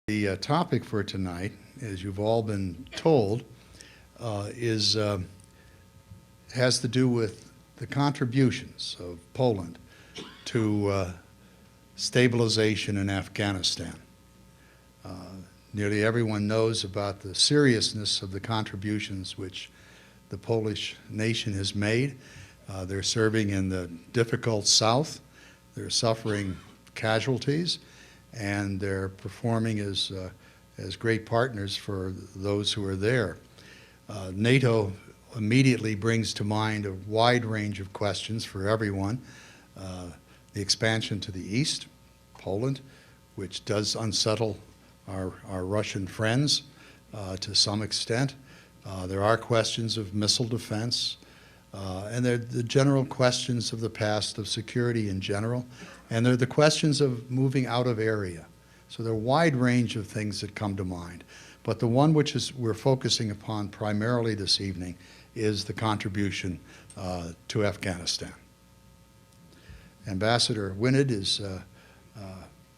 The topic for tonight, as you've all been told, has to do with the contributions of Poland to stabilization in Afghanistan. Nearly everyone knows about the seriousness of the contributions which the Polish nation has made. They're serving in the difficult South. They're suffering casualties, and they're performing as great partners for those who are there. NATO immediately brings to mind a wide range of questions for everyone. The expansion to the east, Poland, which does unsettle our Russian friends to some extent. There are questions of missile defense, and there are the general questions of the past of security in general, and there are the questions of moving out of area. So there are a wide range of things that come to mind. But the one which we're focusing upon primarily this evening is the contribution to Afghanistan. Ambassador Winid is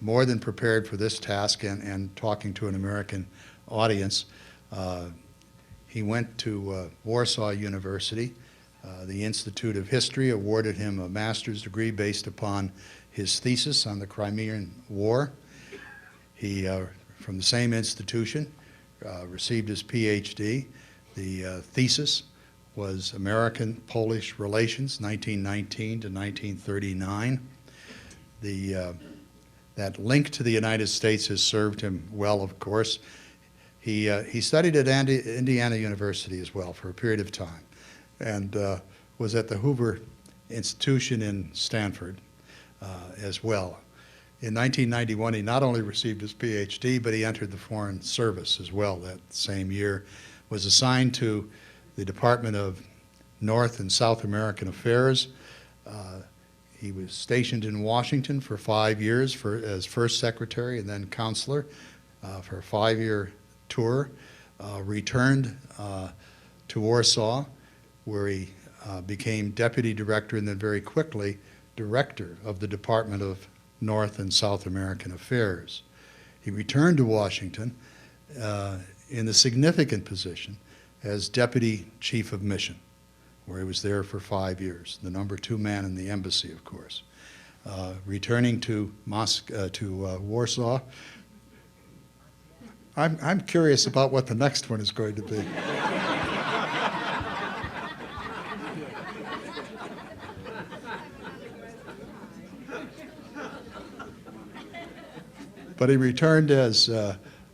more than prepared for this task and talking to an American audience. He went to Warsaw University. The Institute of History awarded him a master's degree based upon his thesis on the Crimean War. He, from the same institution, received his PhD. The thesis was American-Polish relations, 1919 to 1939. That link to the United States has served him well, of course. He studied at Indiana University as well for a period of time, and was at the Hoover Institution in Stanford as well. In 1991, he not only received his PhD, but he entered the Foreign Service as well that same year, was assigned to the Department of North and South American Affairs. He was stationed in Washington for 5 years as first secretary and then counselor for a 5-year tour, returned to Warsaw, where he became deputy director and then very quickly director of the Department of North and South American Affairs. He returned to Washington in the significant position as Deputy Chief of Mission, where he was there for 5 years, the number 2 man in the embassy, of course. Returning to Warsaw, I'm curious about what the next one is going to be. But he returned as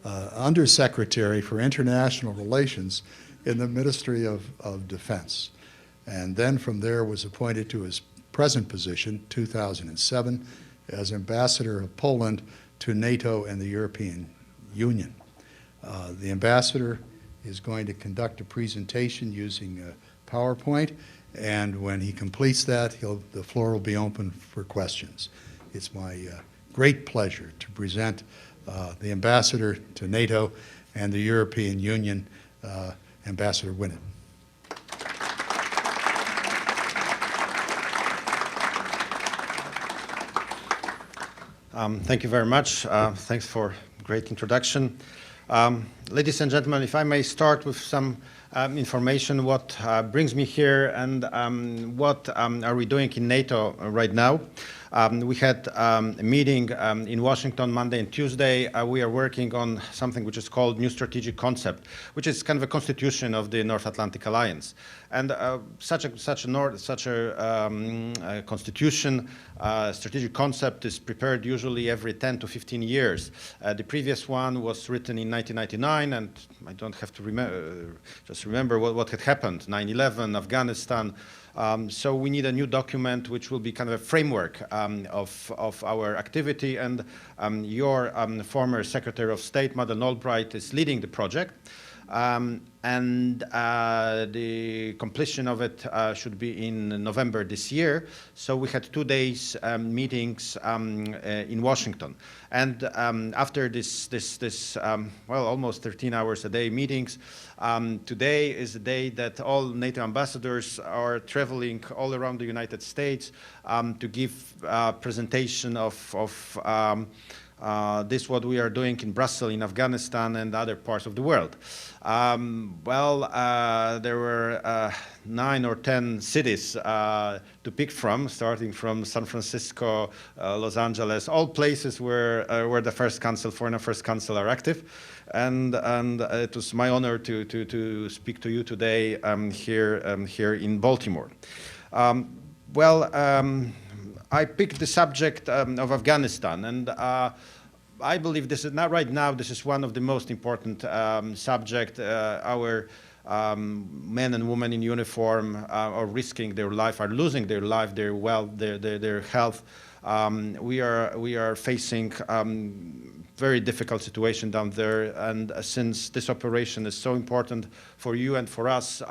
Undersecretary for International Relations in the Ministry of Defense. And then from there was appointed to his present position, 2007, as Ambassador of Poland to NATO and the European Union. The ambassador is going to conduct a presentation using PowerPoint, and when he completes that, the floor will be open for questions. It's my great pleasure to present the ambassador to NATO and the European Union, Ambassador Winid. Thank you very much. Thanks for a great introduction. Ladies and gentlemen, if I may start with some information, what brings me here and what are we doing in NATO right now. We had a meeting in Washington Monday and Tuesday. We are working on something which is called New Strategic Concept, which is kind of a constitution of the North Atlantic Alliance. And such a constitution, strategic concept is prepared usually every 10 to 15 years. The previous one was written in 1999, and I don't have to just remember what had happened, 9/11, Afghanistan. So we need a new document which will be kind of a framework of our activity, and your former Secretary of State, Madeleine Albright, is leading the project. And the completion of it should be in November this year. So we had 2 days meetings in Washington. And after this well, almost 13 hours a day meetings, today is the day that all NATO ambassadors are traveling all around the United States to give presentation of This is what we are doing in Brussels, in Afghanistan, and other parts of the world. There were 9 or 10 cities to pick from, starting from San Francisco, Los Angeles, all places where the Foreign Affairs Council are active. And it was my honor to speak to you today here in Baltimore. I picked the subject of Afghanistan, and I believe this is not right now. This is one of the most important subjects. Our men and women in uniform are risking their life, are losing their life, their wealth, their health. We are facing very difficult situation down there, and since this operation is so important for you and for us,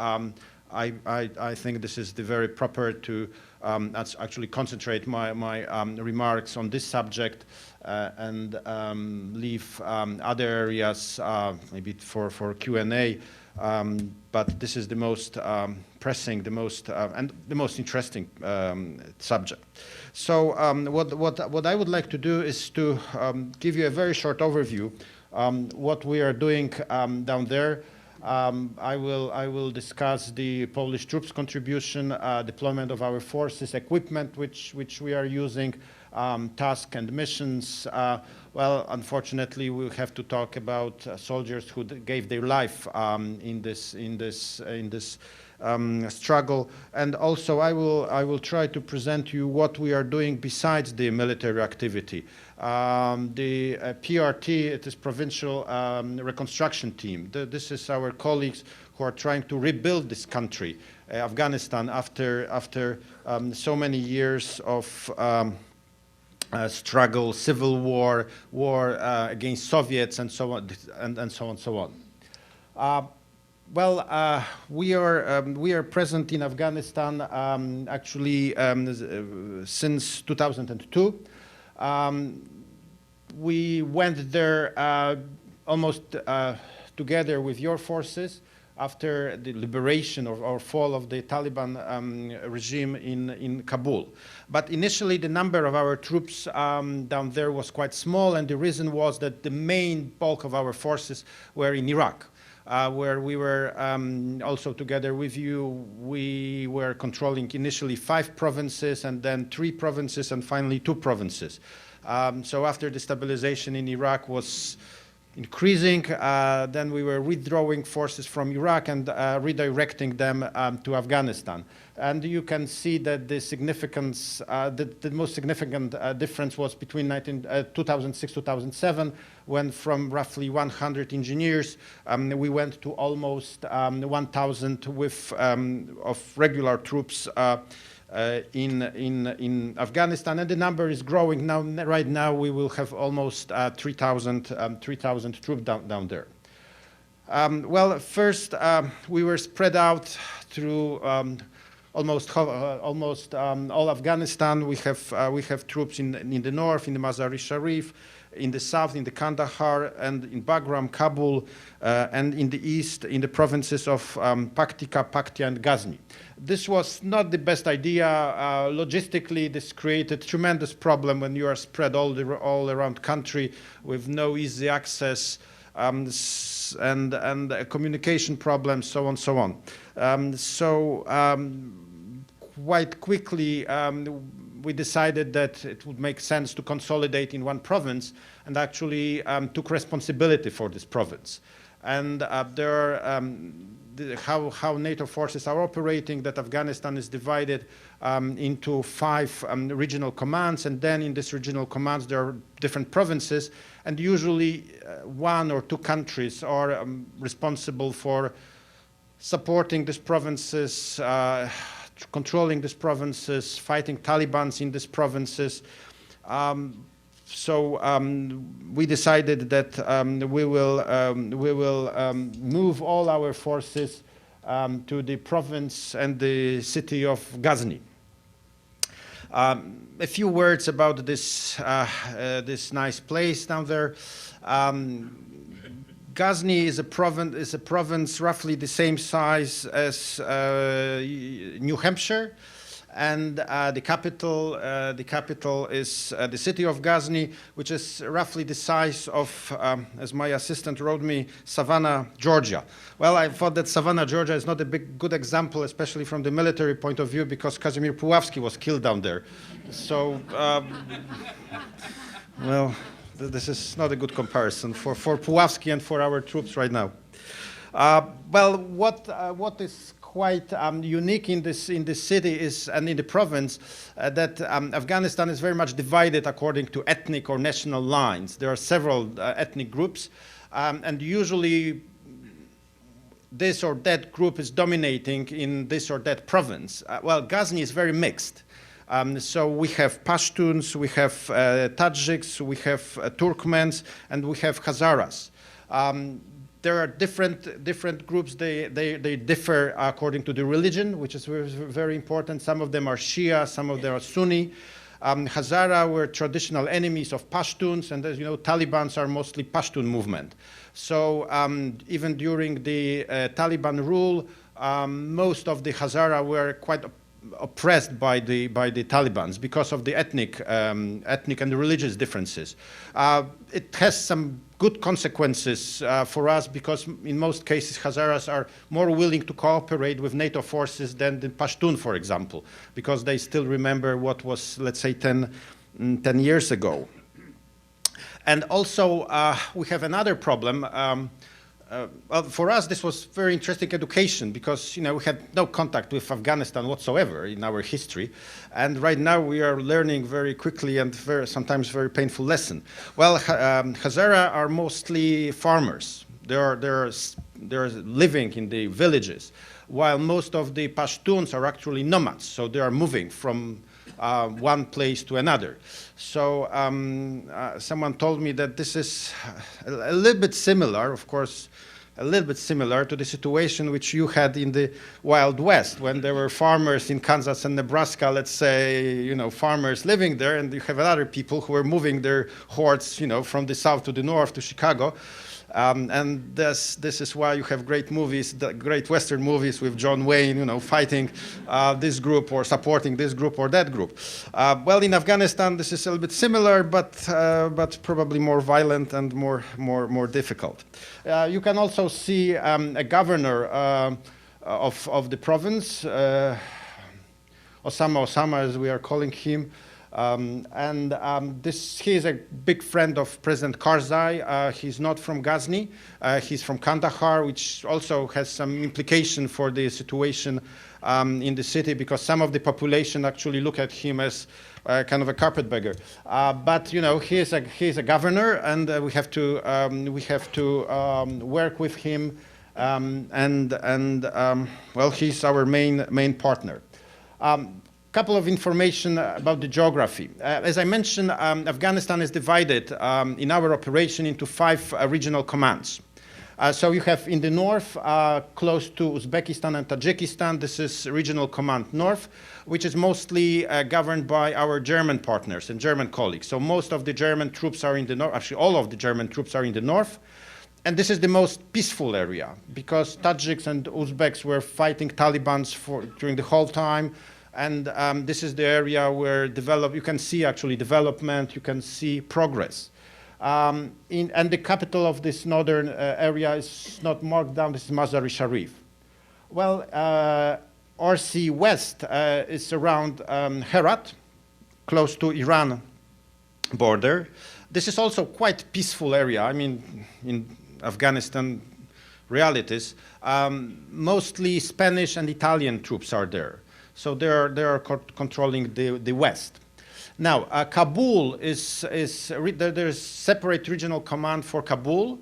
I think this is the very proper to actually concentrate my remarks on this subject and leave other areas maybe for Q&A. But this is the most pressing, and the most interesting subject. So what I would like to do is to give you a very short overview what we are doing down there. I will discuss the Polish troops' contribution, deployment of our forces, equipment which we are using, tasks and missions. Unfortunately, we have to talk about soldiers who gave their life in this struggle, and also I will try to present you what we are doing besides the military activity. The PRT, it is Provincial Reconstruction Team. This is our colleagues who are trying to rebuild this country, Afghanistan, after so many years of struggle, civil war against Soviets, and so on, and so on. We are present in Afghanistan actually since 2002. We went there almost together with your forces after the liberation or fall of the Taliban regime in Kabul. But initially the number of our troops down there was quite small, and the reason was that the main bulk of our forces were in Iraq. Where we were also together with you. We were controlling initially 5 provinces, and then 3 provinces, and finally 2 provinces. So after the stabilization in Iraq was increasing, then we were withdrawing forces from Iraq and redirecting them to Afghanistan. And you can see that the significance, the most significant difference was between 2006-2007, when from roughly 100 engineers, we went to almost 1,000 of regular troops in Afghanistan, and the number is growing now. Right now, we will have almost 3,000 troops down there. First, we were spread out through almost all Afghanistan. We have troops in the north, in the Mazar-i-Sharif, in the south, in the Kandahar, and in Bagram, Kabul, and in the east, in the provinces of Paktika, Paktia, and Ghazni. This was not the best idea. Logistically, this created tremendous problem when you are spread all around country with no easy access and communication problems, so on, so on. Quite quickly, we decided that it would make sense to consolidate in one province, and actually took responsibility for this province. And how NATO forces are operating, that Afghanistan is divided into 5 regional commands, and then in these regional commands there are different provinces, and usually 1 or 2 countries are responsible for supporting these provinces, controlling these provinces, fighting Taliban in these provinces. We decided that we will move all our forces to the province and the city of Ghazni. A few words about this nice place down there. Ghazni is a province roughly the same size as New Hampshire, and the capital is the city of Ghazni, which is roughly the size of, as my assistant wrote me, Savannah, Georgia. Well, I thought that Savannah, Georgia is not a good example, especially from the military point of view, because Kazimierz Puławski was killed down there. So, well, this is not a good comparison for Puławski and for our troops right now. Well, what is quite unique in this city is, and in the province, that Afghanistan is very much divided according to ethnic or national lines. There are several ethnic groups, and usually this or that group is dominating in this or that province. Well, Ghazni is very mixed. So we have Pashtuns, we have Tajiks, we have Turkmens, and we have Hazaras. There are different groups. They differ according to the religion, which is very important. Some of them are Shia, some of them are Sunni. Hazara were traditional enemies of Pashtuns, and as you know, Talibans are mostly Pashtun movement. So even during the Taliban rule, most of the Hazara were quite oppressed by the Talibans because of the ethnic and religious differences. It has some good consequences for us, because in most cases Hazaras are more willing to cooperate with NATO forces than the Pashtun, for example, because they still remember what was, let's say, 10 years ago. And also we have another problem. Well, for us, this was very interesting education, because we had no contact with Afghanistan whatsoever in our history, and right now we are learning very quickly and sometimes very painful lesson. Well, Hazara are mostly farmers. They're living in the villages, while most of the Pashtuns are actually nomads, so they are moving from one place to another. So someone told me that this is a little bit similar, of course, a little bit similar to the situation which you had in the Wild West, when there were farmers in Kansas and Nebraska, let's say, farmers living there, and you have other people who were moving their hordes, from the south to the north to Chicago. And this is why you have great movies, great Western movies with John Wayne, fighting this group or supporting this group or that group. Well, in Afghanistan, this is a little bit similar, but probably more violent and more difficult. You can also see a governor of the province, Osama, as we are calling him. He is a big friend of President Karzai. He's not from Ghazni. He's from Kandahar, which also has some implication for the situation in the city, because some of the population actually look at him as kind of a carpetbagger. But he is a governor, and we have to work with him. Well, he's our main partner. Couple of information about the geography. As I mentioned, Afghanistan is divided in our operation into 5 regional commands. So you have in the north, close to Uzbekistan and Tajikistan, this is Regional Command North, which is mostly governed by our German partners and German colleagues. So most of the German troops are in the north, actually all of the German troops are in the north. And this is the most peaceful area, because Tajiks and Uzbeks were fighting Talibans during the whole time. And this is the area where you can see actually development, you can see progress. And the capital of this northern area is not marked down, this is Mazar-e Sharif. Well, RC West is around Herat, close to Iran border. This is also quite peaceful area. I mean, in Afghanistan realities, mostly Spanish and Italian troops are there. So they are controlling the west. Now, Kabul there's separate regional command for Kabul,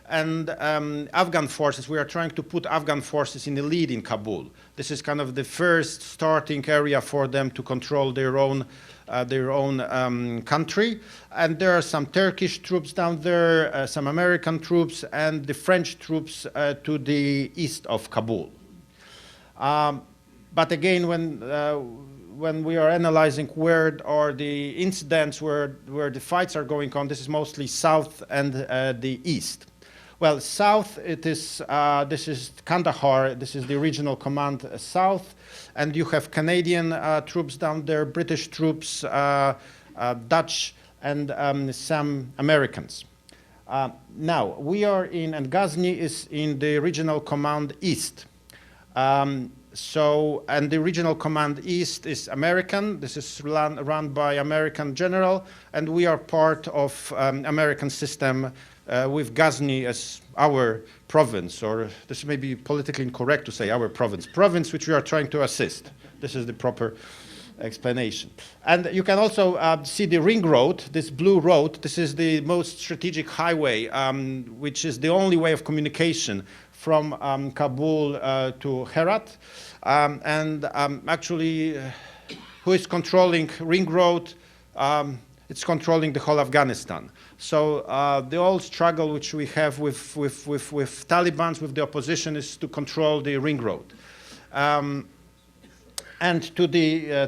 and Afghan forces. We are trying to put Afghan forces in the lead in Kabul. This is kind of the first starting area for them to control their own country. And there are some Turkish troops down there, some American troops, and the French troops to the east of Kabul. But again, when we are analyzing where are the incidents, where the fights are going on, this is mostly south and the east. Well, south, it is, this is Kandahar, this is the regional command south, and you have Canadian troops down there, British troops, Dutch, and some Americans. Now, we are in, and Ghazni is in the regional command east. And the regional command east is American. This is run by American general, and we are part of American system with Ghazni as our province, or this may be politically incorrect to say our province which we are trying to assist. This is the proper explanation. And you can also see the ring road, this blue road. This is the most strategic highway, which is the only way of communication from Kabul to Herat. Actually, who is controlling ring road? It's controlling the whole Afghanistan. So the old struggle which we have with Taliban, with the opposition, is to control the ring road. And to the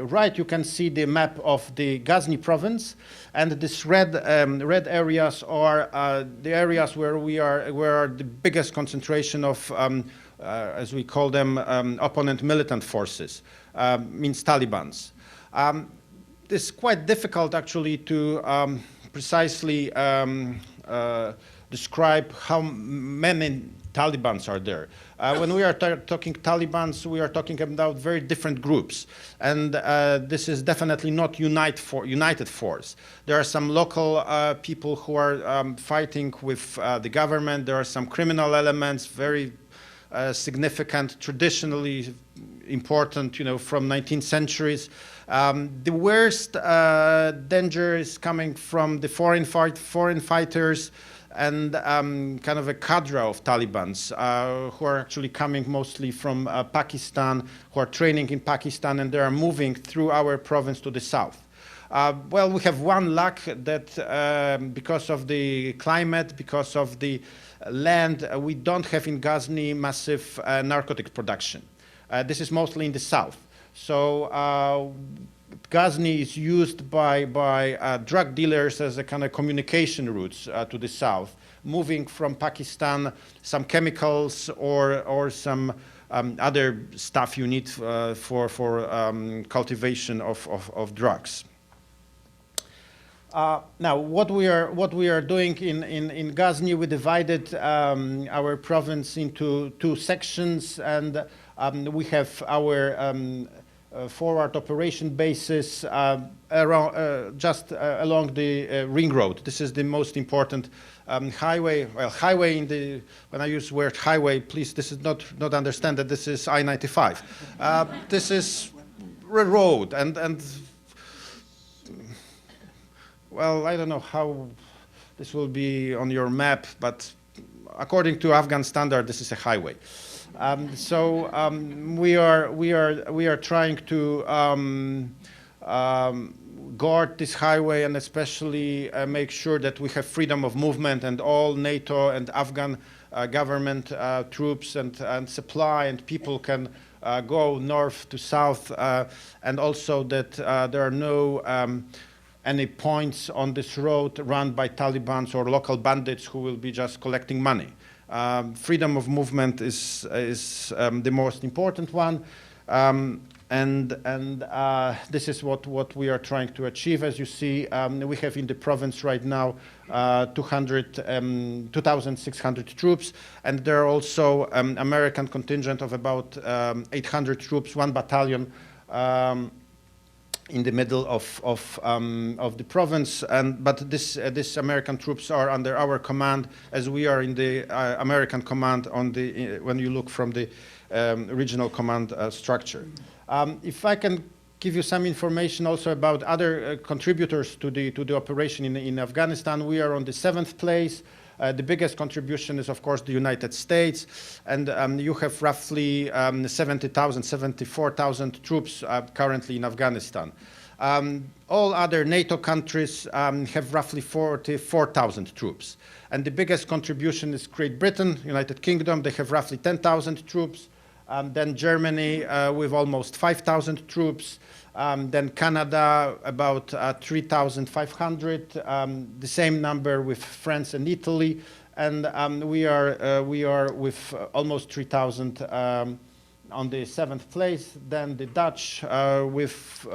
right, you can see the map of the Ghazni province, and this red areas are the areas where are the biggest concentration of, as we call them, opponent militant forces, means Talibans. It's quite difficult actually to precisely describe how many Talibans are there. When we are talking Talibans, we are talking about very different groups, and this is definitely not united force. There are some local people who are fighting with the government. There are some criminal elements, very significant, traditionally important, from 19th centuries. The worst danger is coming from the foreign fighters, and kind of a cadre of Talibans who are actually coming mostly from Pakistan, who are training in Pakistan, and they are moving through our province to the south. Well, we have one luck that because of the climate, because of the land, we don't have in Ghazni massive narcotics production. This is mostly in the south. So Ghazni is used by drug dealers as a kind of communication routes to the south, moving from Pakistan some chemicals or some other stuff you need for cultivation of drugs. Now, what we are doing in Ghazni, we divided our province into two sections, and we have our forward operation bases around, just along the ring road. This is the most important highway. Well, highway in the, when I use the word highway, please, this is not understand that this is I-95. This is a road, and well, I don't know how this will be on your map, but according to Afghan standard, this is a highway. We are trying to guard this highway, and especially make sure that we have freedom of movement, and all NATO and Afghan government troops and supply and people can go north to south, and also that there are no any points on this road run by Taliban or local bandits who will be just collecting money. Freedom of movement is the most important one, and this is what we are trying to achieve. As you see, we have in the province right now 2,600 troops, and there are also American contingent of about 800 troops, 1 battalion in the middle of the province, but this American troops are under our command, as we are in the American command on the when you look from the regional command structure. If I can give you some information also about other contributors to the operation in Afghanistan, we are on the 7th place. The biggest contribution is, of course, the United States, and you have roughly 70,000, 74,000 troops currently in Afghanistan. All other NATO countries have roughly 44,000 troops. And the biggest contribution is Great Britain, United Kingdom. They have roughly 10,000 troops. Then Germany with almost 5,000 troops. Then Canada, about 3,500, the same number with France and Italy, and we are with almost 3,000 on the 7th place. Then the Dutch with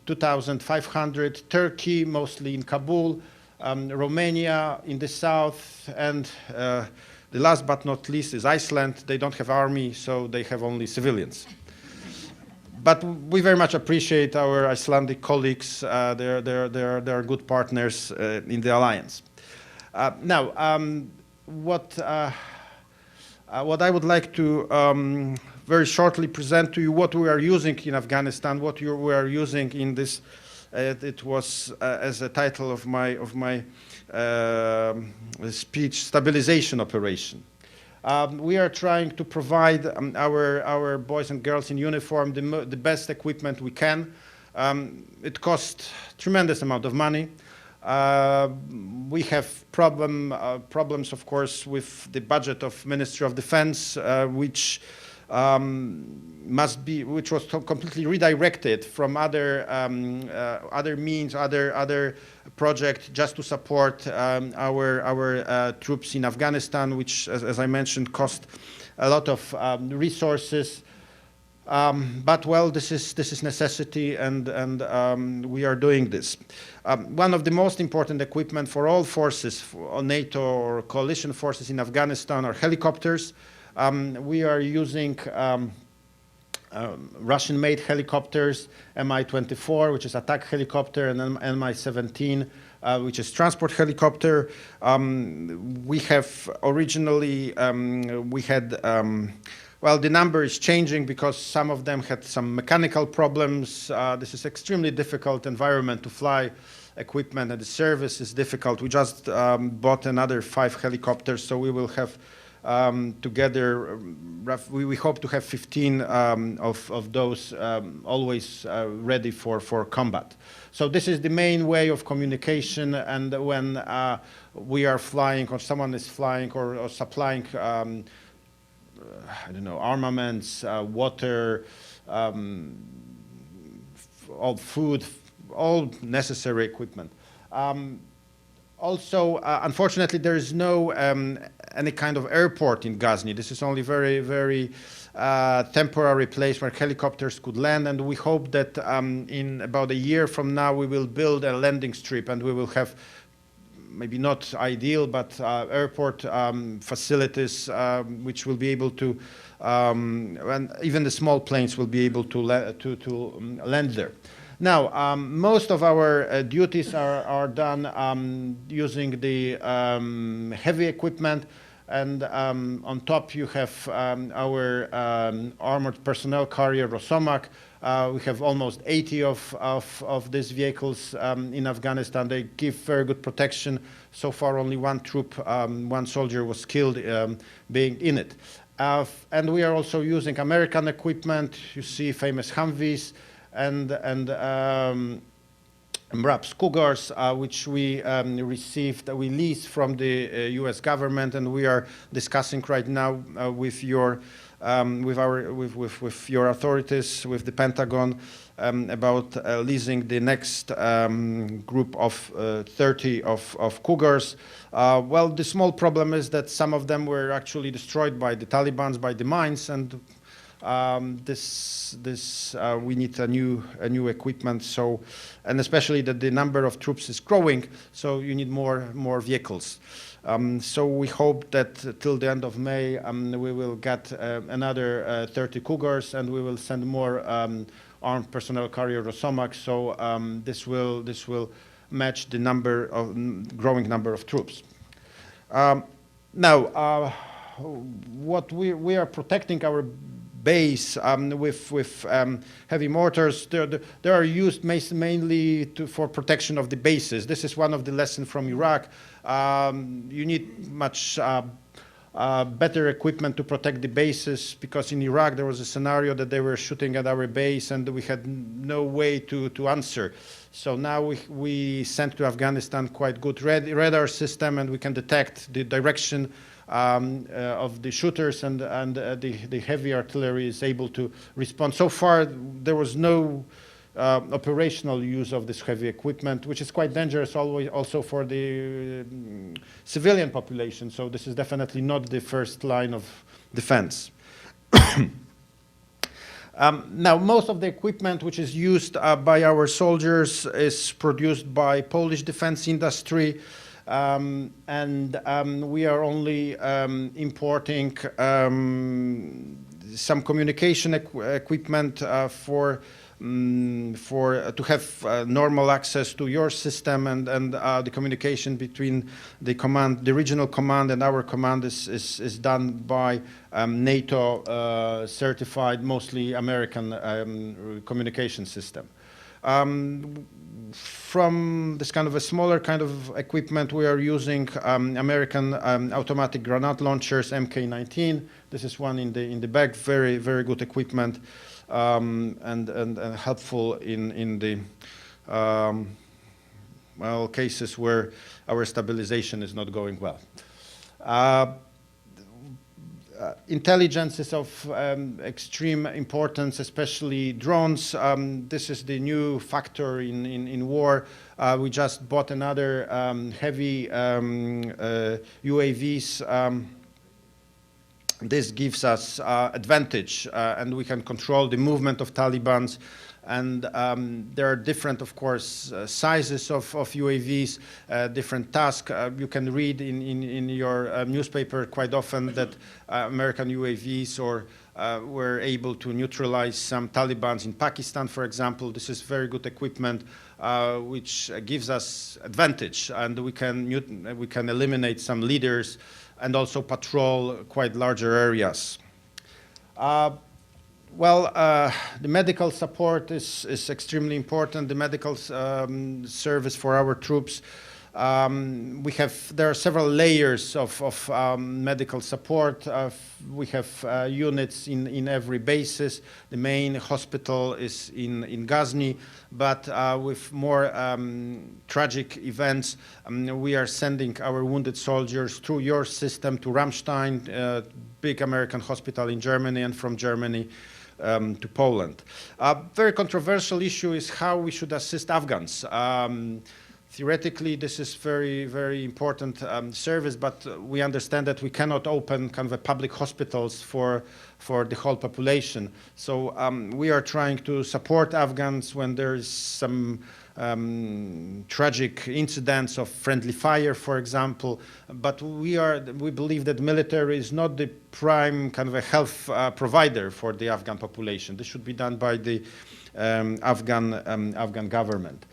2,500, Turkey mostly in Kabul, Romania in the south, and the last but not least is Iceland. They don't have army, so they have only civilians. But we very much appreciate our Icelandic colleagues. They're good partners in the alliance. Now, what I would like to very shortly present to you what we are using in Afghanistan, what we are using in this. It was as a title of my speech, Stabilization Operation. We are trying to provide our boys and girls in uniform the best equipment we can. It costs tremendous amount of money. We have problems, of course, with the budget of Ministry of Defense, which was completely redirected from other means, other projects, just to support our troops in Afghanistan, which, as I mentioned, cost a lot of resources. But well, this is necessity, and we are doing this. One of the most important equipment for all forces, for NATO or coalition forces in Afghanistan, are helicopters. We are using Russian-made helicopters, Mi-24, which is attack helicopter, and Mi-17, which is transport helicopter. We have originally, we had, well, the number is changing because some of them had some mechanical problems. This is extremely difficult environment to fly equipment, and the service is difficult. We just bought another 5 helicopters, so we will have together, we hope to have 15 of those always ready for combat. So this is the main way of communication, and when we are flying or someone is flying or supplying, I don't know, armaments, water, all food, all necessary equipment. Also, unfortunately, there is no any kind of airport in Ghazni. This is only very temporary place where helicopters could land, and we hope that in about a year from now we will build a landing strip, and we will have maybe not ideal, but airport facilities which will be able to, and even the small planes will be able to land there. Now, most of our duties are done using the heavy equipment, and on top you have our armored personnel carrier, Rosomak. We have almost 80 of these vehicles in Afghanistan. They give very good protection. So far, only one troop, one soldier was killed being in it. And we are also using American equipment. You see famous Humvees and MRAPs Cougars, which we received, we leased from the U.S. government, and we are discussing right now with your authorities, with the Pentagon, about leasing the next group of 30 of Cougars. Well, the small problem is that some of them were actually destroyed by the Taliban, by the mines, and we need a new equipment. So, and especially that the number of troops is growing, so you need more vehicles. So we hope that till the end of May we will get another 30 Cougars, and we will send more armed personnel carrier Rosomak. So this will match the growing number of troops. Now, what we are protecting our base with heavy mortars. They are used mainly for protection of the bases. This is one of the lessons from Iraq. You need much better equipment to protect the bases, because in Iraq there was a scenario that they were shooting at our base and we had no way to answer. So now we sent to Afghanistan quite good radar system, and we can detect the direction of the shooters, and the heavy artillery is able to respond. So far, there was no operational use of this heavy equipment, which is quite dangerous also for the civilian population. So this is definitely not the first line of defense. Now, most of the equipment which is used by our soldiers is produced by Polish defense industry, and we are only importing some communication equipment to have normal access to your system, and the communication between the regional command and our command is done by NATO certified, mostly American communication system. From this kind of a smaller kind of equipment, we are using American automatic grenade launchers, MK19. This is one in the back, very, very good equipment, and helpful in the well, cases where our stabilization is not going well. Intelligence is of extreme importance, especially drones. This is the new factor in war. We just bought another heavy UAVs. This gives us advantage, and we can control the movement of Taliban. And there are different, of course, sizes of UAVs, different tasks. You can read in your newspaper quite often that American UAVs were able to neutralize some Taliban in Pakistan, for example. This is very good equipment, which gives us advantage, and we can eliminate some leaders and also patrol quite larger areas. Well, the medical support is extremely important. The medical service for our troops. There are several layers of medical support. We have units in every basis. The main hospital is in Ghazni, but with more tragic events, we are sending our wounded soldiers through your system to Ramstein, big American hospital in Germany, and from Germany to Poland. A very controversial issue is how we should assist Afghans. Theoretically, this is very, very important service, but we understand that we cannot open kind of a public hospitals for the whole population. So we are trying to support Afghans when there is some tragic incidents of friendly fire, for example. But we believe that military is not the prime kind of a health provider for the Afghan population. This should be done by the Afghan government.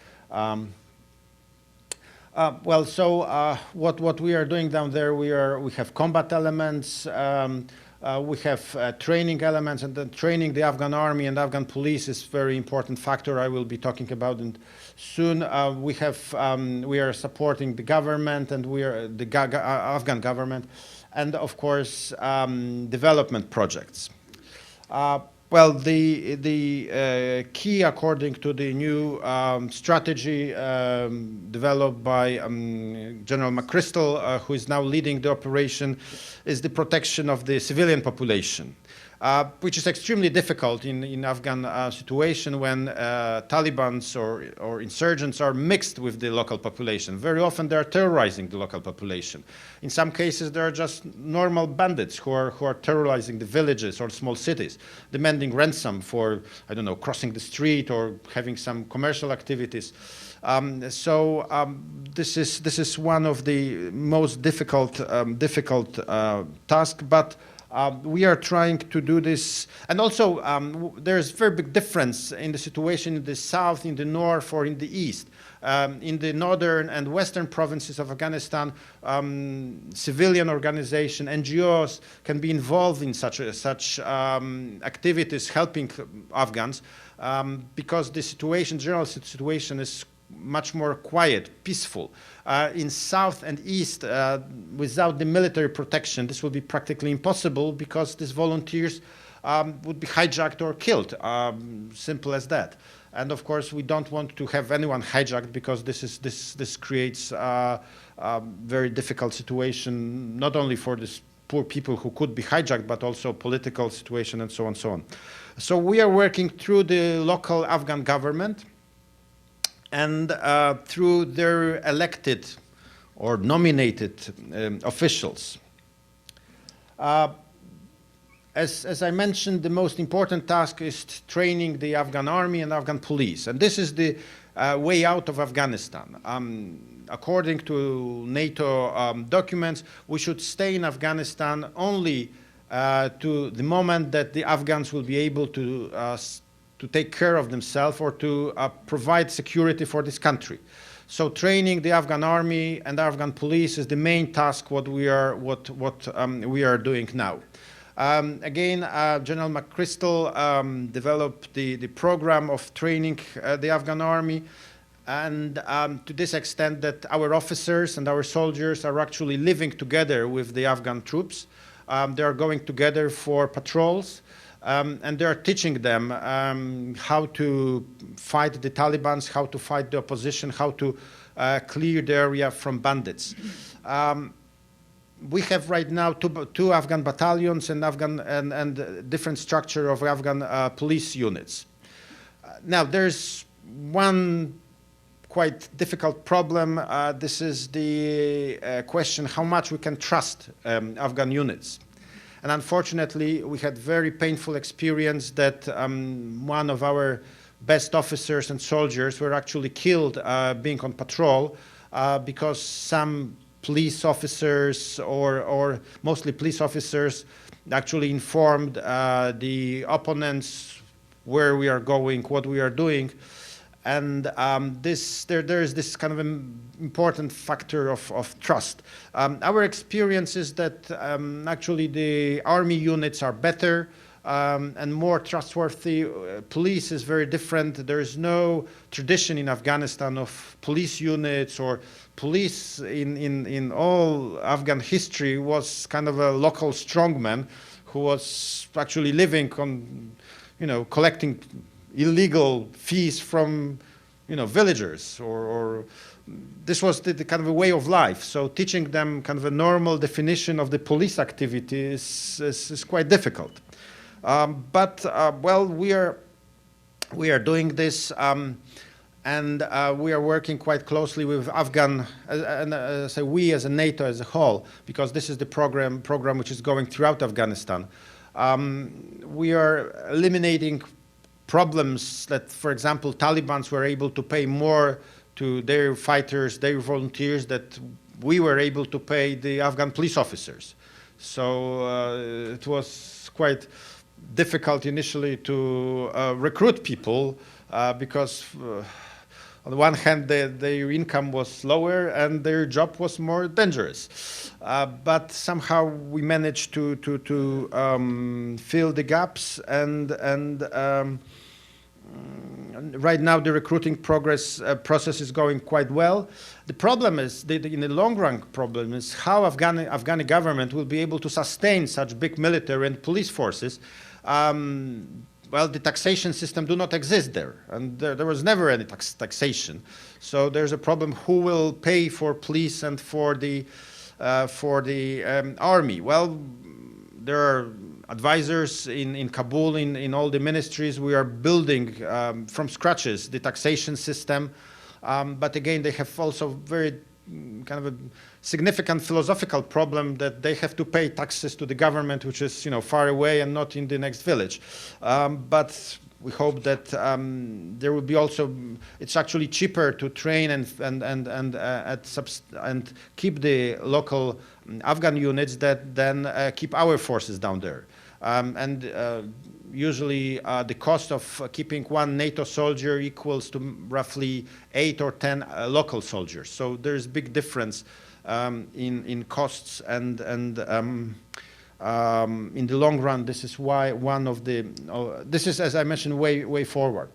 Well, so what we are doing down there, we have combat elements, we have training elements, and then training the Afghan army and Afghan police is a very important factor I will be talking about soon. We are supporting the government, and we are the Afghan government, and of course development projects. Well, the key, according to the new strategy developed by General McChrystal, who is now leading the operation, is the protection of the civilian population, which is extremely difficult in Afghan situation when Taliban or insurgents are mixed with the local population. Very often they are terrorizing the local population. In some cases, they are just normal bandits who are terrorizing the villages or small cities, demanding ransom for, I don't know, crossing the street or having some commercial activities. This is one of the most difficult tasks, but we are trying to do this. And also, there's very big difference in the situation in the south, in the north, or in the east. In the northern and western provinces of Afghanistan, civilian organizations, NGOs can be involved in such activities helping Afghans because the general situation is much more quiet, peaceful. In south and east, without the military protection, this will be practically impossible because these volunteers would be hijacked or killed. Simple as that. And of course, we don't want to have anyone hijacked because this creates a very difficult situation, not only for this poor people who could be hijacked, but also political situation and so on and so on. So we are working through the local Afghan government and through their elected or nominated officials. As I mentioned, the most important task is training the Afghan army and Afghan police. And this is the way out of Afghanistan. According to NATO documents, we should stay in Afghanistan only to the moment that the Afghans will be able to take care of themselves or to provide security for this country. So training the Afghan army and Afghan police is the main task what we are doing now. Again, General McChrystal developed the program of training the Afghan army, and to this extent that our officers and our soldiers are actually living together with the Afghan troops. They are going together for patrols, and they are teaching them how to fight the Taliban, how to fight the opposition, how to clear the area from bandits. We have right now two Afghan battalions and different structure of Afghan police units. Now there's one quite difficult problem. This is the question how much we can trust Afghan units. And unfortunately, we had very painful experience that one of our best officers and soldiers were actually killed being on patrol because some police officers or mostly police officers actually informed the opponents where we are going, what we are doing. And there is this kind of an important factor of trust. Our experience is that actually the army units are better and more trustworthy. Police is very different. There is no tradition in Afghanistan of police units, or police in all Afghan history was kind of a local strongman who was actually living on, collecting illegal fees from, villagers, or this was the kind of a way of life. So teaching them kind of a normal definition of the police activity is quite difficult. Well, we are doing this, and we are working quite closely with Afghan, and say we as a NATO as a whole, because this is the program which is going throughout Afghanistan. We are eliminating problems that, for example, Taliban were able to pay more to their fighters, their volunteers, that we were able to pay the Afghan police officers. So it was quite difficult initially to recruit people because on the one hand their income was lower and their job was more dangerous. But somehow we managed to fill the gaps, and right now the recruiting process is going quite well. The problem is, in the long run problem is how Afghani government will be able to sustain such big military and police forces. Well, the taxation system do not exist there, and there was never any taxation. So there's a problem who will pay for police and for the army. Well, there are advisors in Kabul, in all the ministries. We are building from scratches the taxation system, but again, they have also very kind of a significant philosophical problem that they have to pay taxes to the government, which is far away and not in the next village. But we hope that there will be also, it's actually cheaper to train and keep the local Afghan units than keep our forces down there. Usually the cost of keeping one NATO soldier equals to roughly 8 or 10 local soldiers. So there's big difference in costs, and in the long run, this is why this is, as I mentioned, way forward.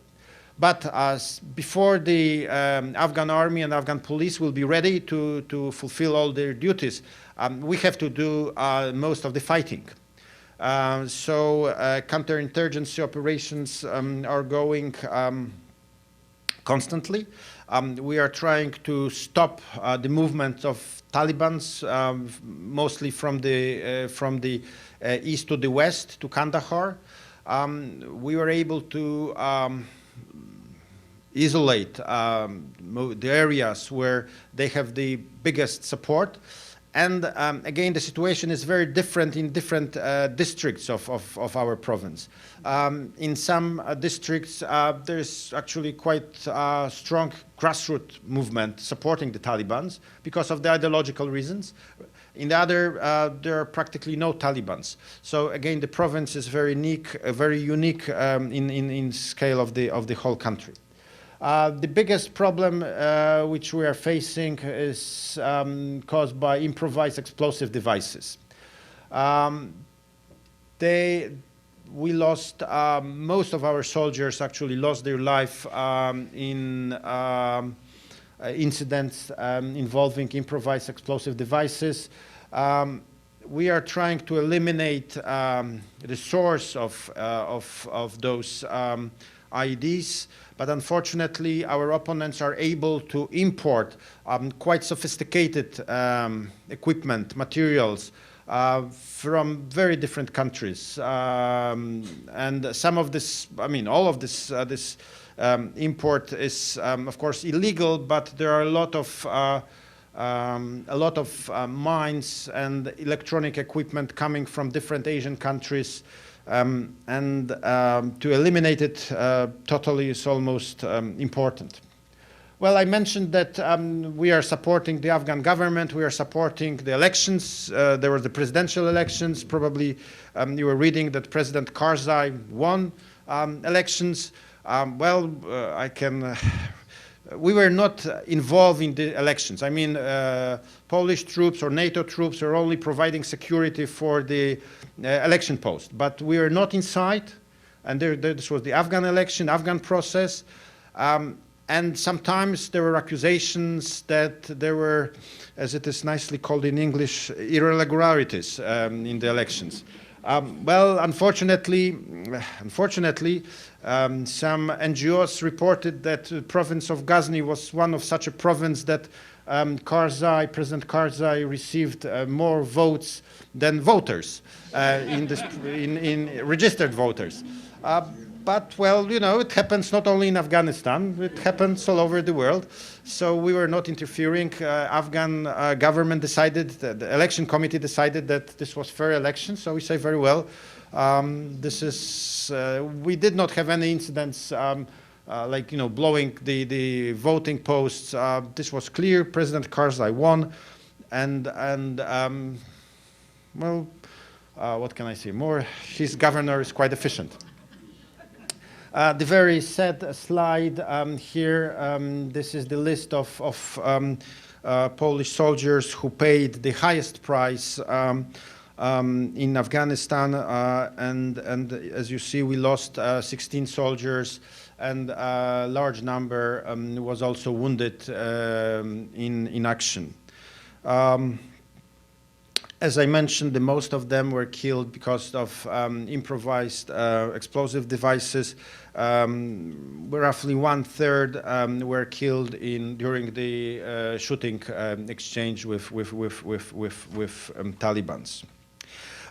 But before the Afghan army and Afghan police will be ready to fulfill all their duties, we have to do most of the fighting. So counter-insurgency operations are going constantly. We are trying to stop the movement of Talibans, mostly from the east to the west, to Kandahar. We were able to isolate the areas where they have the biggest support. And again, the situation is very different in different districts of our province. In some districts, there's actually quite a strong grassroots movement supporting the Taliban because of the ideological reasons. In the other, there are practically no Talibans. So again, the province is very unique in scale of the whole country. The biggest problem which we are facing is caused by improvised explosive devices. We lost, most of our soldiers actually lost their life in incidents involving improvised explosive devices. We are trying to eliminate the source of those IEDs, but unfortunately our opponents are able to import quite sophisticated equipment, materials from very different countries. And some of this, I mean, all of this, import is, of course, illegal, but there are a lot of mines and electronic equipment coming from different Asian countries. And to eliminate it totally is almost important. Well, I mentioned that we are supporting the Afghan government. We are supporting the elections. There were the presidential elections. Probably you were reading that President Karzai won elections. We were not involved in the elections. I mean, Polish troops or NATO troops are only providing security for the election post, but we are not inside. And this was the Afghan election, Afghan process. And sometimes there were accusations that there were, as it is nicely called in English, irregularities in the elections. Well, unfortunately, some NGOs reported that the province of Ghazni was one of such a province that President Karzai received more votes than voters, in registered voters. But, well, you know, it happens not only in Afghanistan, it happens all over the world. So we were not interfering. Afghan government decided, the election committee decided that this was fair election. So we say very well. We did not have any incidents like, you know, blowing the voting posts. This was clear. President Karzai won. Well, what can I say more? His governor is quite efficient. The very sad slide here, this is the list of Polish soldiers who paid the highest price in Afghanistan, and as you see, we lost 16 soldiers, and a large number was also wounded in action. As I mentioned, the most of them were killed because of improvised explosive devices. Roughly 1/3 were killed during the shooting exchange with Talibans.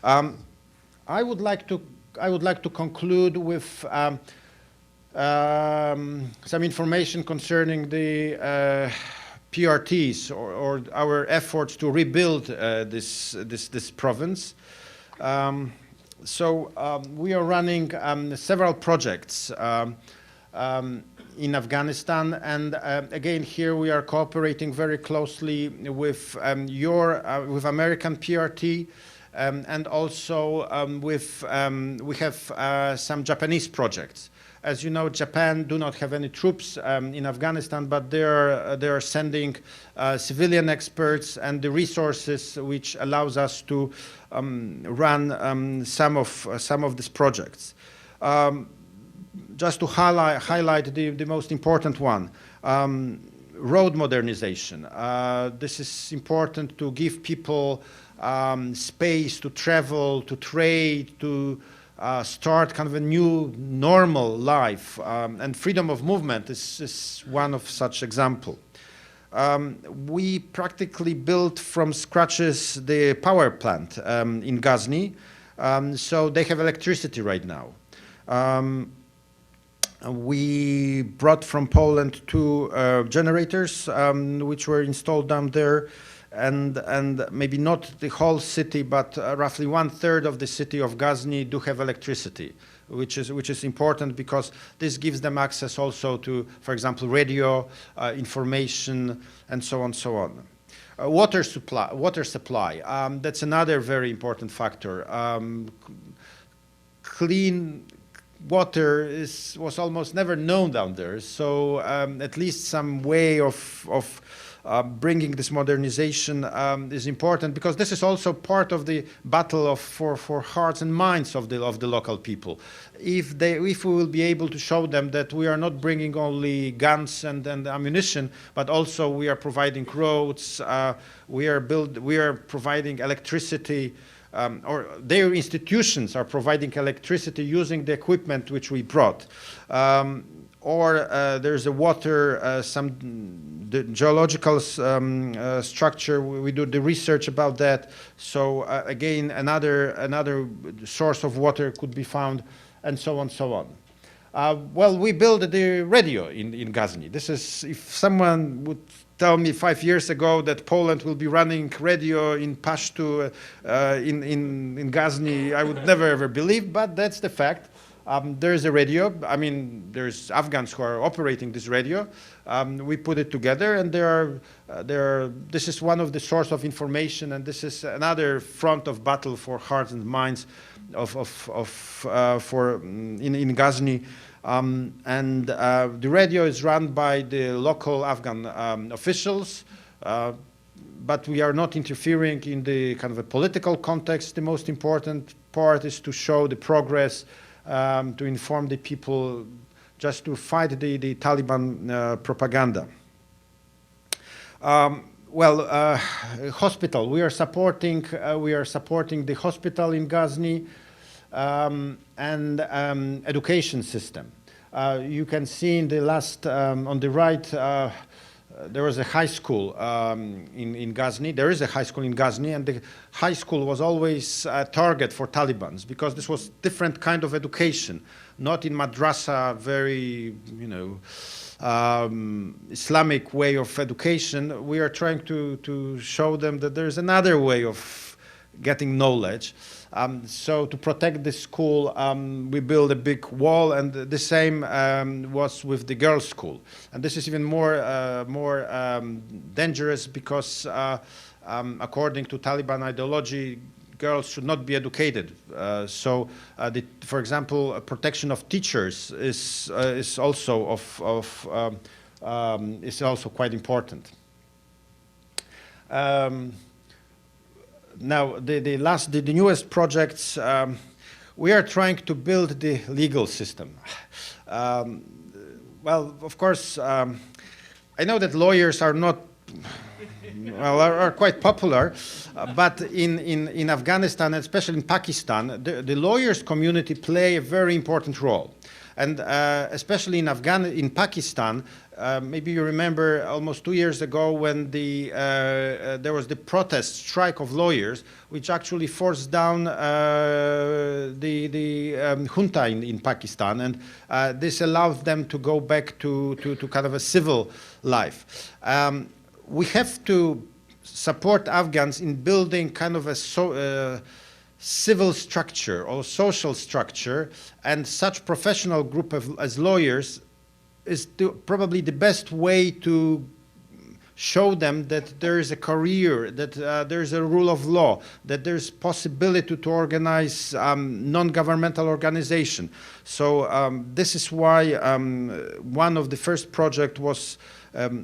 I would like to conclude with some information concerning the PRTs or our efforts to rebuild this province. We are running several projects in Afghanistan, and again here we are cooperating very closely with American PRT, and also we have some Japanese projects. As you know, Japan do not have any troops in Afghanistan, but they are sending civilian experts and the resources which allows us to run some of these projects. Just to highlight the most important one, road modernization. This is important to give people space to travel, to trade, to start kind of a new normal life. And freedom of movement is one of such example. We practically built from scratches the power plant in Ghazni, so they have electricity right now. We brought from Poland 2 generators which were installed down there, and maybe not the whole city, but roughly 1/3 of the city of Ghazni do have electricity, which is important because this gives them access also to, for example, radio, information, and so on, so on. Water supply. That's another very important factor. Clean water was almost never known down there, so at least some way of bringing this modernization is important, because this is also part of the battle for hearts and minds of the local people. If we will be able to show them that we are not bringing only guns and ammunition, but also we are providing roads, we are providing electricity, or their institutions are providing electricity using the equipment which we brought. Or there's a water, the geological structure. We do the research about that. So again, another source of water could be found, and so on, so on. Well, we built the radio in Ghazni. This is, if someone would tell me 5 years ago that Poland will be running radio in Pashto in Ghazni, I would never ever believe, but that's the fact. There's a radio. I mean, there's Afghans who are operating this radio. We put it together, and this is one of the source of information, and this is another front of battle for hearts and minds in Ghazni. The radio is run by the local Afghan officials, but we are not interfering in the kind of a political context. The most important part is to show the progress, to inform the people, just to fight the Taliban propaganda. Hospital. We are supporting the hospital in Ghazni, and education system. You can see in the last on the right. There was a high school in Ghazni. There is a high school in Ghazni, and the high school was always a target for Talibans because this was different kind of education, not in madrasa, very, Islamic way of education. We are trying to show them that there is another way of getting knowledge. So to protect the school, we built a big wall, and the same was with the girls' school. And this is even more dangerous because, according to Taliban ideology, girls should not be educated. For example, protection of teachers is also is also quite important. Now, the newest projects, we are trying to build the legal system. Well, of course, I know that lawyers are not, are quite popular, but in Afghanistan, especially in Pakistan, the lawyers community play a very important role. And especially in Pakistan, maybe you remember almost 2 years ago when there was the protest strike of lawyers, which actually forced down the junta in Pakistan, and this allowed them to go back to kind of a civil life. We have to support Afghans in building kind of a civil structure or social structure, and such professional group as lawyers is probably the best way to show them that there is a career, that there is a rule of law, that there's possibility to organize non-governmental organization. So this is why one of the first project was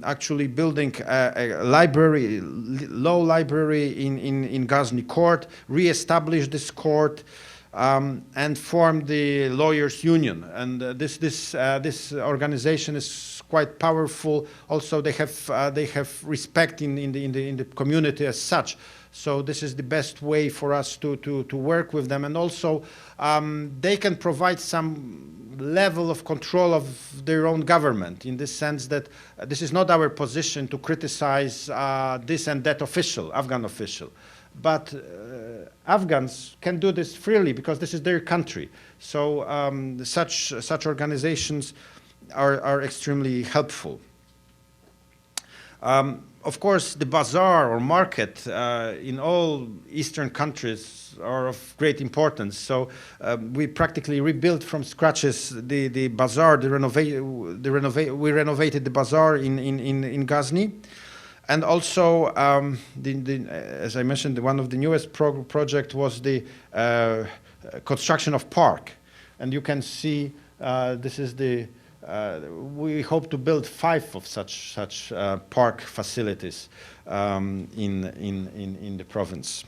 actually building a library, law library in Ghazni court, re-establish this court, and formed the Lawyers Union. And this organization is quite powerful. Also, they have respect in the community as such. So this is the best way for us to work with them. And also, they can provide some level of control of their own government, in the sense that this is not our position to criticize this and that official, Afghan official. But Afghans can do this freely because this is their country. So such organizations are extremely helpful. Of course, the bazaar or market in all Eastern countries are of great importance. So we practically rebuilt from scratches the bazaar. We renovated the bazaar in Ghazni. And also, as I mentioned, one of the newest project was the construction of park. And you can see this is the, we hope to build 5 of such park facilities in the province.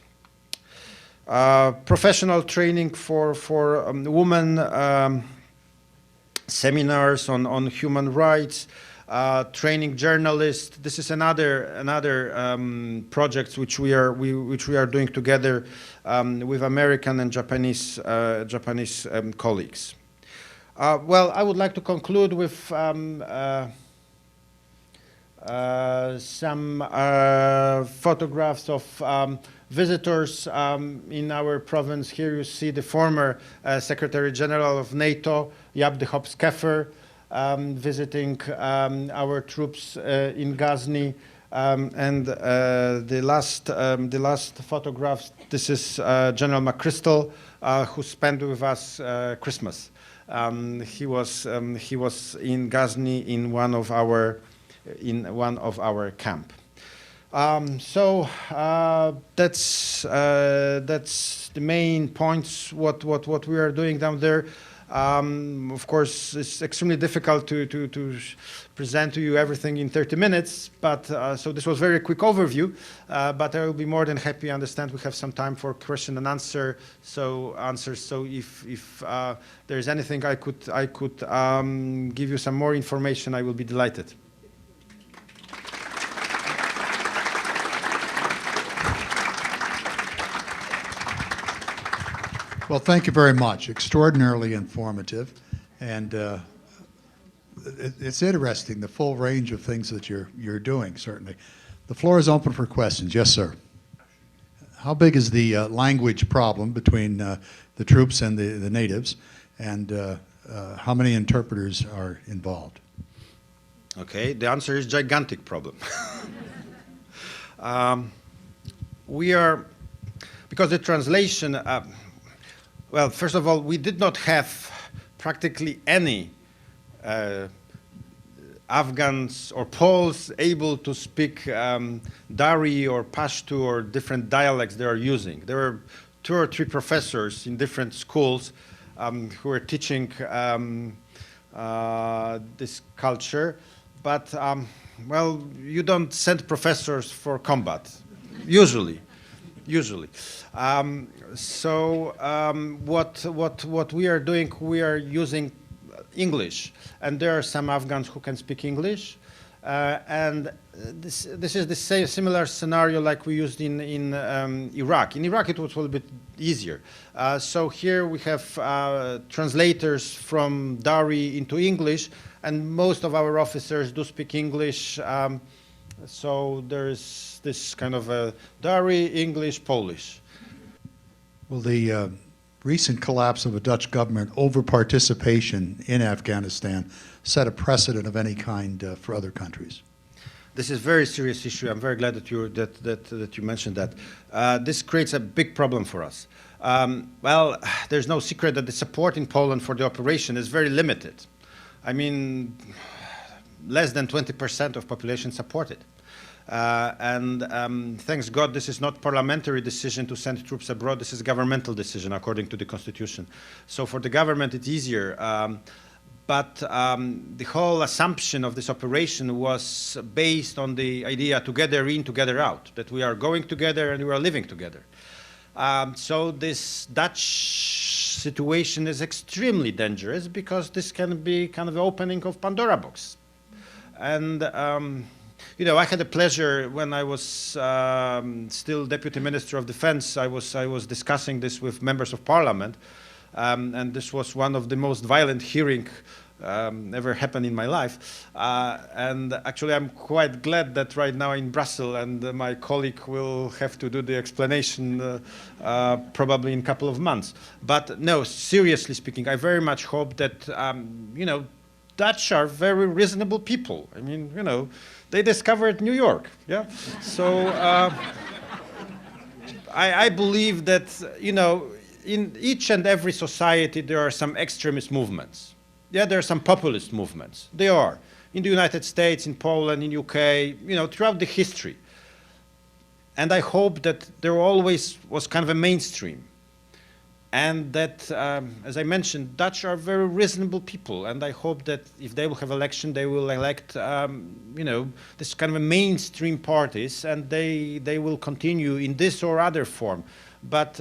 Professional training for women, seminars on human rights, training journalists. This is another project which we are doing together with American and Japanese colleagues. Well, I would like to conclude with some photographs of visitors in our province. Here you see the former Secretary General of NATO, Jaap de Hoop Scheffer, visiting our troops in Ghazni. And the last photographs, this is General McChrystal, who spent with us Christmas. He was in Ghazni in one of our camp. So that's the main points. What we are doing down there. Of course, it's extremely difficult to present to you everything in 30 minutes, but so this was a very quick overview, but I will be more than happy. I understand we have some time for question and answer. So if there's anything I could give you some more information, I will be delighted. Well, thank you very much. Extraordinarily informative, and it's interesting, the full range of things that you're doing, certainly. The floor is open for questions. Yes, sir. How big is the language problem between the troops and the natives, and how many interpreters are involved? Okay, the answer is gigantic problem. We are, because the translation, well, first of all, we did not have practically any Afghans or Poles able to speak Dari or Pashto or different dialects they are using. There were 2 or 3 professors in different schools who were teaching this culture, but well, you don't send professors for combat, usually. What we are doing, we are using English, and there are some Afghans who can speak English, and this is the same similar scenario like we used in Iraq. In Iraq, it was a little bit easier. So here we have translators from Dari into English, and most of our officers do speak English. So there's this kind of Dari, English, Polish. Well, the recent collapse of a Dutch government over participation in Afghanistan set a precedent of any kind for other countries. This is a very serious issue. I'm very glad that you mentioned that. This creates a big problem for us. Well, there's no secret that the support in Poland for the operation is very limited. I mean, less than 20% of population support it. Thanks God, this is not parliamentary decision to send troops abroad. This is a governmental decision according to the constitution. So for the government, it's easier. But the whole assumption of this operation was based on the idea together in, together out, that we are going together and we are living together. So this Dutch situation is extremely dangerous because this can be kind of the opening of Pandora box. And you know, I had the pleasure when I was still Deputy Minister of Defense. I was discussing this with members of Parliament, and this was one of the most violent hearings ever happened in my life. And actually, I'm quite glad that right now in Brussels, and my colleague will have to do the explanation probably in a couple of months. But no, seriously speaking, I very much hope that, you know, Dutch are very reasonable people. I mean, you know, they discovered New York, yeah? So I believe that, you know, in each and every society there are some extremist movements. Yeah, there are some populist movements. They are. In the United States, in Poland, in UK, you know, throughout the history. And I hope that there always was kind of a mainstream. And that, as I mentioned, Dutch are very reasonable people. And I hope that if they will have election, they will elect, you know, this kind of a mainstream parties, and they will continue in this or other form. But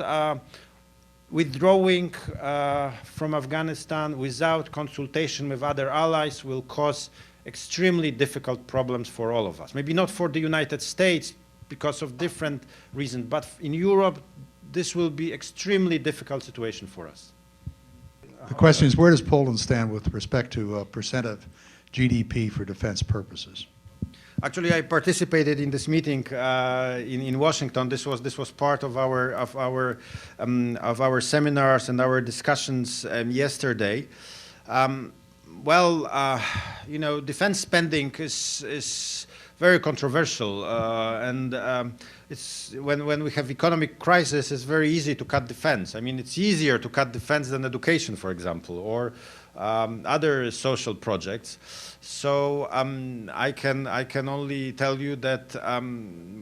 withdrawing from Afghanistan without consultation with other allies will cause extremely difficult problems for all of us. Maybe not for the United States because of different reasons, but in Europe, this will be extremely difficult situation for us. The question is, where does Poland stand with respect to percent of GDP for defense purposes? Actually, I participated in this meeting in Washington. This was part of our seminars and our discussions yesterday. Well, you know, defense spending is very controversial, and it's when we have economic crisis, it's very easy to cut defense. I mean, it's easier to cut defense than education, for example, or other social projects. So I can only tell you that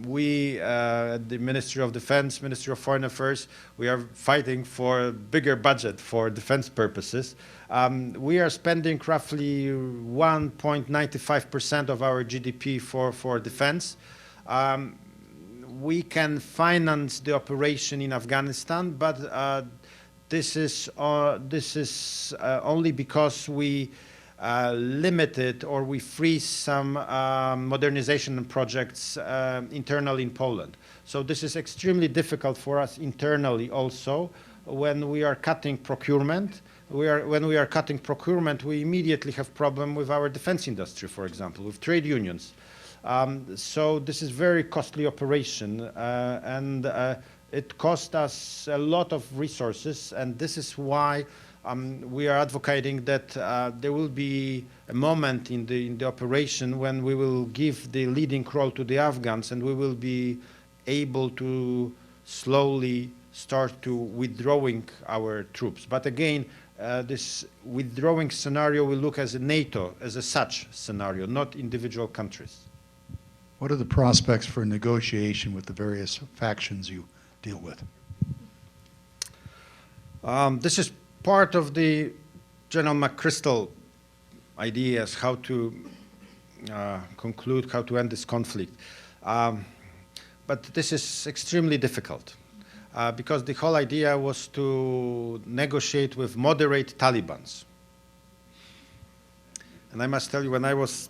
we at the Ministry of Defense, Ministry of Foreign Affairs, we are fighting for a bigger budget for defense purposes. We are spending roughly 1.95% of our GDP for defense. We can finance the operation in Afghanistan, but this is only because we limited or we freeze some modernization projects internally in Poland. So this is extremely difficult for us internally also. When we are cutting procurement, when we are cutting procurement, we immediately have problem with our defense industry, for example, with trade unions. So this is very costly operation, and it cost us a lot of resources, and this is why we are advocating that there will be a moment in the operation when we will give the leading role to the Afghans, and we will be able to slowly start to withdrawing our troops. But again, this withdrawing scenario will look as a NATO, as a such scenario, not individual countries. What are the prospects for negotiation with the various factions you deal with? This is part of the General McChrystal ideas how to conclude, how to end this conflict. But this is extremely difficult because the whole idea was to negotiate with moderate Talibans. And I must tell you, when I was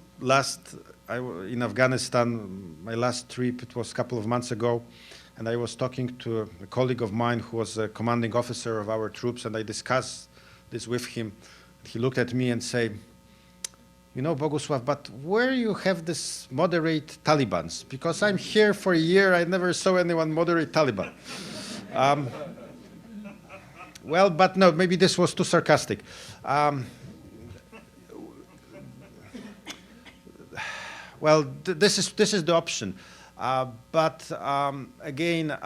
in Afghanistan, my last trip, it was a couple of months ago, and I was talking to a colleague of mine who was a commanding officer of our troops, and I discussed this with him. He looked at me and said, you know, Boguslaw, but where you have this moderate Talibans? Because I'm here for a year, I never saw anyone moderate Taliban. Well, but no, maybe this was too sarcastic. Well, this is the option. But again,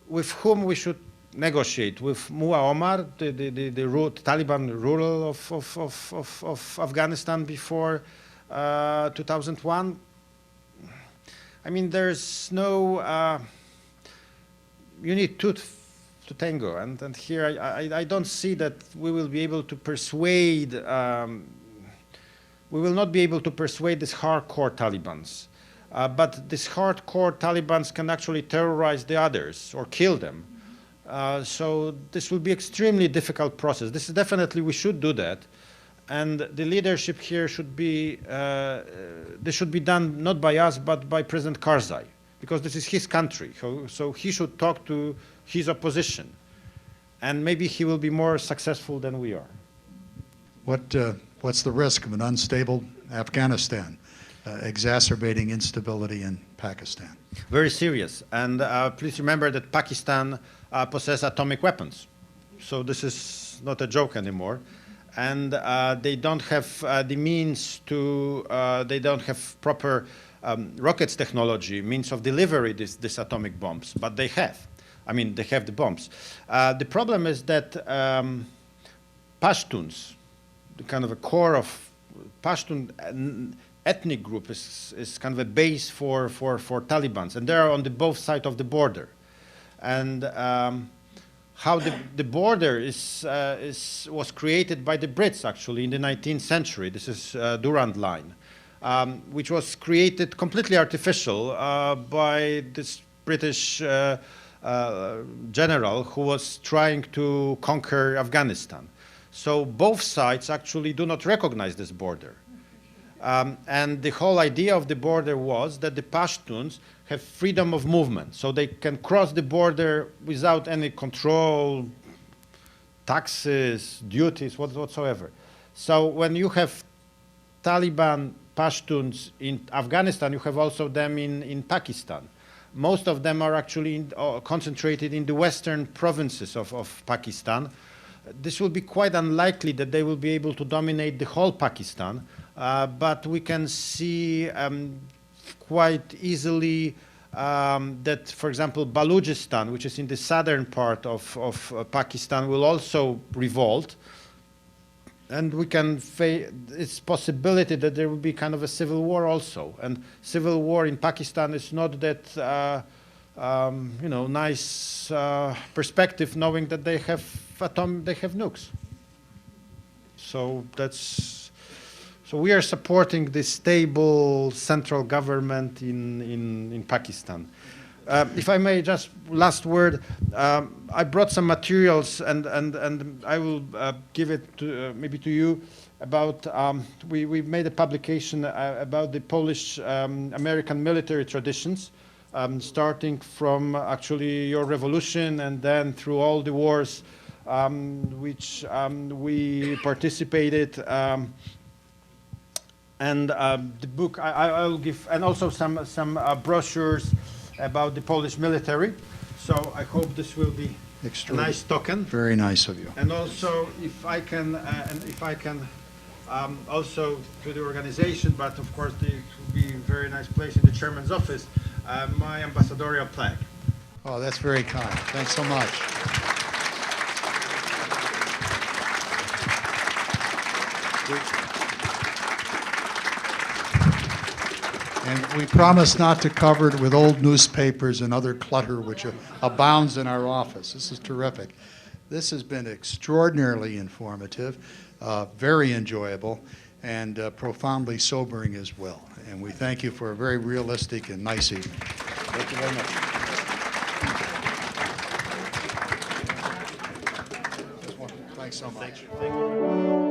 with whom we should negotiate? With Mullah Omar, the Taliban ruler of Afghanistan before 2001? I mean, there's no, you need two to tango. And here I don't see that we will be able to persuade, we will not be able to persuade these hardcore Talibans. but these hardcore Taliban can actually terrorize the others or kill them. So this will be extremely difficult process. This is definitely, we should do that. And the leadership here should be, this should be done not by us, but by President Karzai, because this is his country. So he should talk to his opposition. And maybe he will be more successful than we are. What's the risk of an unstable Afghanistan, exacerbating instability in Pakistan? Very serious. And please remember that Pakistan possesses atomic weapons. So this is not a joke anymore. And they don't have the means to, they don't have proper rockets technology, means of delivery these atomic bombs, but they have. I mean, they have the bombs. The problem is that Pashtuns, the kind of a core of Pashtun ethnic group is kind of a base for Taliban, and they're on both sides of the border. And how the border was created by the Brits, actually, in the 19th century. This is Durand Line, which was created completely artificial by this British general who was trying to conquer Afghanistan. So both sides actually do not recognize this border. And the whole idea of the border was that the Pashtuns have freedom of movement, so they can cross the border without any control, taxes, duties, whatsoever. So when you have Taliban Pashtuns in Afghanistan, you have also them in Pakistan. Most of them are actually concentrated in the western provinces of Pakistan. This will be quite unlikely that they will be able to dominate the whole Pakistan, but we can see quite easily that, for example, Balochistan, which is in the southern part of Pakistan, will also revolt. And we can face it's possibility that there will be kind of a civil war also. And civil war in Pakistan is not that nice perspective, knowing that they have nukes. So we are supporting the stable central government in Pakistan. If I may, just last word, I brought some materials and I will give it to, maybe to you about, we made a publication about the Polish American military traditions, starting from actually your revolution and then through all the wars which we participated. And the book I'll give, and also some brochures about the Polish military. So I hope this will be a nice token. Very nice of you. And also, if I can, also to the organization, but of course it would be a very nice place in the chairman's office, my ambassadorial flag. Oh, that's very kind. Thanks so much. And we promise not to cover it with old newspapers and other clutter which abounds in our office. This is terrific. This has been extraordinarily informative, very enjoyable, and profoundly sobering as well. And we thank you for a very realistic and nice evening. Thank you very much. Thanks so much. Thank you.